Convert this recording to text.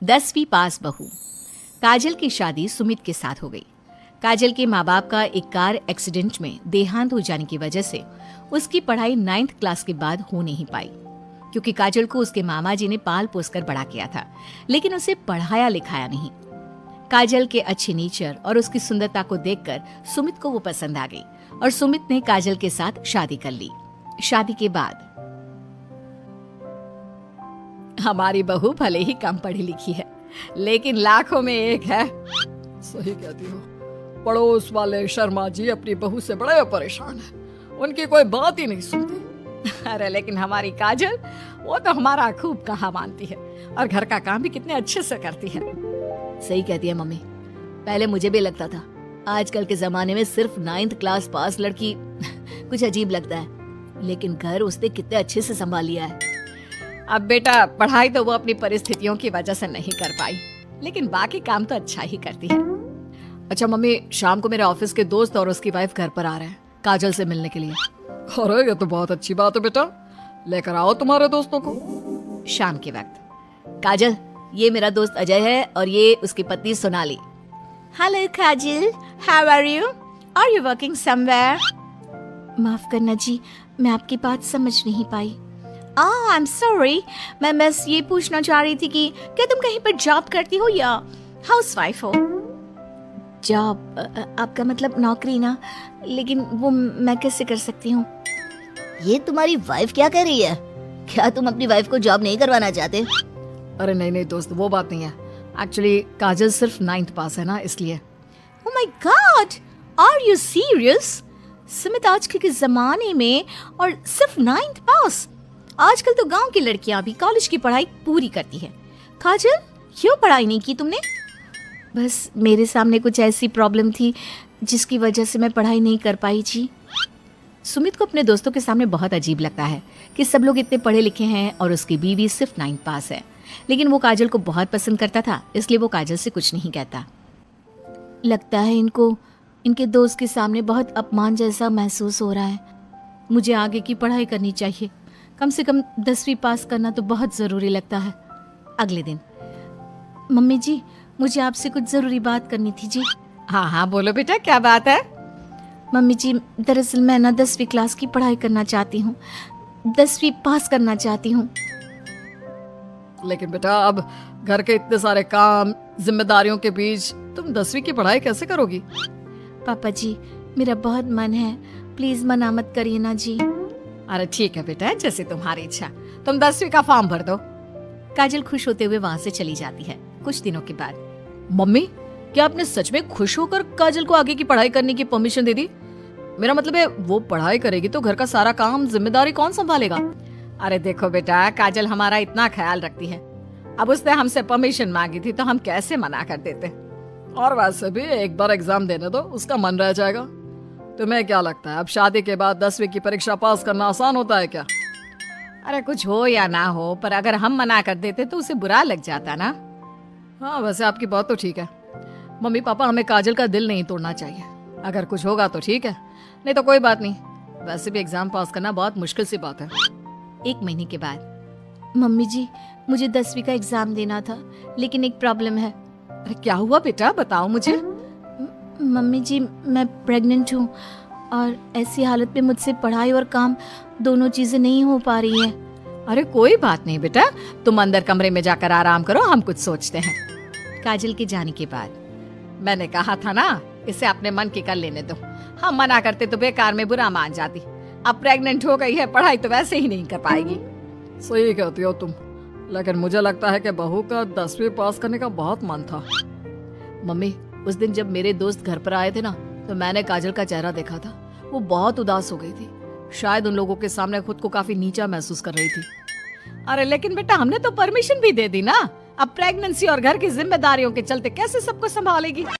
10वीं पास बहू। काजल की शादी सुमित के साथ हो गई। काजल के माँ बाप का एक कार एक्सीडेंट में देहांत हो जाने की वजह से उसकी पढ़ाई 9th क्लास के बाद हो नहीं पाई, क्योंकि काजल को उसके मामा जी ने पाल पोस कर बड़ा किया था, लेकिन उसे पढ़ाया लिखाया नहीं। काजल के अच्छे नेचर और उसकी सुंदरता को देखकर सुमित को वो पसंद आ गई और सुमित ने काजल के साथ शादी कर ली। शादी के बाद हमारी बहू भले ही कम पढ़ी लिखी है, लेकिन लाखों में एक है। सही कहती हो। पड़ोस वाले शर्मा जी अपनी बहू से बड़े परेशान हैं। उनकी कोई बात ही नहीं सुनती। अरे लेकिन हमारी काजल, वो तो हमारा खूब कहा मानती है और घर का काम भी कितने अच्छे से करती है। सही कहती है मम्मी। पहले मुझे भी लगता था, आजकल के जमाने में सिर्फ 9th क्लास पास लड़की कुछ अजीब लगता है, लेकिन घर उसने कितने अच्छे से संभाल लिया है। अब बेटा, पढ़ाई तो वो अपनी परिस्थितियों की वजह से नहीं कर पाई, लेकिन बाकी काम तो अच्छा ही करती है। अच्छा मम्मी, शाम को मेरे ऑफिस के दोस्त और उसकी वाइफ घर पर आ रहे हैं काजल से मिलने के लिए। अरे ये तो बहुत अच्छी बात है बेटा, लेकर आओ तुम्हारे दोस्तों को। शाम के वक्त, काजल, ये मेरा दोस्त अजय है और ये उसकी पत्नी Sonali. Hello Kajal, how are you? Are you working somewhere? माफ करना जी, मैं आपकी बात समझ नहीं पाई। आई एम सॉरी, मैं बस ये पूछना चाह रही थी कि क्या तुम कहीं पर जॉब करती हो या हाउसवाइफ हो? जॉब? आपका मतलब नौकरी ना, लेकिन वो मैं कैसे कर सकती हूँ? ये तुम्हारी वाइफ क्या कह रही है? क्या तुम अपनी वाइफ को जॉब नहीं करवाना चाहते? अरे नहीं दोस्त, वो बात नहीं है। एक्चुअली काजल सिर्फ 9th पास है ना, इसलिए। Oh my God, are you serious? Sumit, आजकल के जमाने में और सिर्फ 9th पास? आजकल तो गांव की लड़कियां भी कॉलेज की पढ़ाई पूरी करती है। काजल, क्यों पढ़ाई नहीं की तुमने? बस मेरे सामने कुछ ऐसी प्रॉब्लम थी जिसकी वजह से मैं पढ़ाई नहीं कर पाई जी। सुमित को अपने दोस्तों के सामने बहुत अजीब लगता है कि सब लोग इतने पढ़े लिखे हैं और उसकी बीवी सिर्फ 9th पास है, लेकिन वो काजल को बहुत पसंद करता था, इसलिए वो काजल से कुछ नहीं कहता। लगता है इनको इनके दोस्त के सामने बहुत अपमान जैसा महसूस हो रहा है। मुझे आगे की पढ़ाई करनी चाहिए, कम से कम 10वीं पास करना तो बहुत ज़रूरी लगता है। अगले दिन, मम्मी जी, मुझे आपसे कुछ ज़रूरी बात करनी थी जी। हाँ बोलो बेटा, क्या बात है? मम्मी जी, दरअसल मैं ना 10वीं क्लास की पढ़ाई करना चाहती हूँ, 10वीं पास करना चाहती हूँ। लेकिन बेटा, अब घर के इतने सारे काम, जिम्मेदारियों के बीच तुम 10वीं की पढ़ाई कैसे करोगी? पापा जी, मेरा बहुत मन है, प्लीज मना मत करिए ना जी। अरे ठीक है बेटा, जैसे तुम्हारी इच्छा, तुम 10वीं का फॉर्म भर दो। काजल खुश होते हुए वहाँ से चली जाती है। कुछ दिनों के बाद, मम्मी, क्या आपने सच में खुश होकर काजल को आगे की पढ़ाई करने की परमिशन दे दी? मेरा मतलब है, वो पढ़ाई करेगी तो घर का सारा काम, जिम्मेदारी कौन संभालेगा? अरे देखो बेटा, काजल हमारा इतना ख्याल रखती है, अब उसने हमसे परमिशन मांगी थी तो हम कैसे मना कर देते। और वैसे भी एक बार एग्जाम देने दो, उसका मन रह जाएगा। तुम्हें क्या लगता है, अब शादी के बाद 10वीं की परीक्षा पास करना आसान होता है क्या? अरे कुछ हो या ना हो, पर अगर हम मना कर देते तो उसे बुरा लग जाता ना। हाँ, वैसे आपकी बात तो ठीक है। मम्मी पापा, हमें काजल का दिल नहीं तोड़ना चाहिए। अगर कुछ होगा तो ठीक है, नहीं तो कोई बात नहीं। वैसे भी एग्जाम पास करना बहुत मुश्किल सी बात है। 1 महीने के बाद, मम्मी जी, मुझे 10वीं का एग्जाम देना था, लेकिन एक प्रॉब्लम है। अरे क्या हुआ बेटा, बताओ मुझे। मम्मी जी, मैं प्रेग्नेंट हूँ और ऐसी हालत में मुझसे पढ़ाई और काम दोनों चीजें नहीं हो पा रही है। अरे कोई बात नहीं बेटा, तुम अंदर कमरे में जाकर आराम करो, हम कुछ सोचते हैं। काजल के जाने के बाद, मैंने कहा था ना, इसे अपने मन की कर लेने दो। हम मना करते तो बेकार में बुरा मान जाती। अब प्रेग्नेंट हो गई है, पढ़ाई तो वैसे ही नहीं कर पाएगी। सही कहती हो तुम, लेकिन मुझे लगता है कि बहू का 10वीं पास करने का बहुत मन था। मम्मी, उस दिन जब मेरे दोस्त घर पर आए थे ना, तो मैंने काजल का चेहरा देखा था। वो बहुत उदास हो गई थी, शायद उन लोगों के सामने खुद को काफी नीचा महसूस कर रही थी। अरे लेकिन बेटा, हमने तो परमिशन भी दे दी ना। अब प्रेगनेंसी और घर की जिम्मेदारियों के चलते कैसे सबको संभालेगी?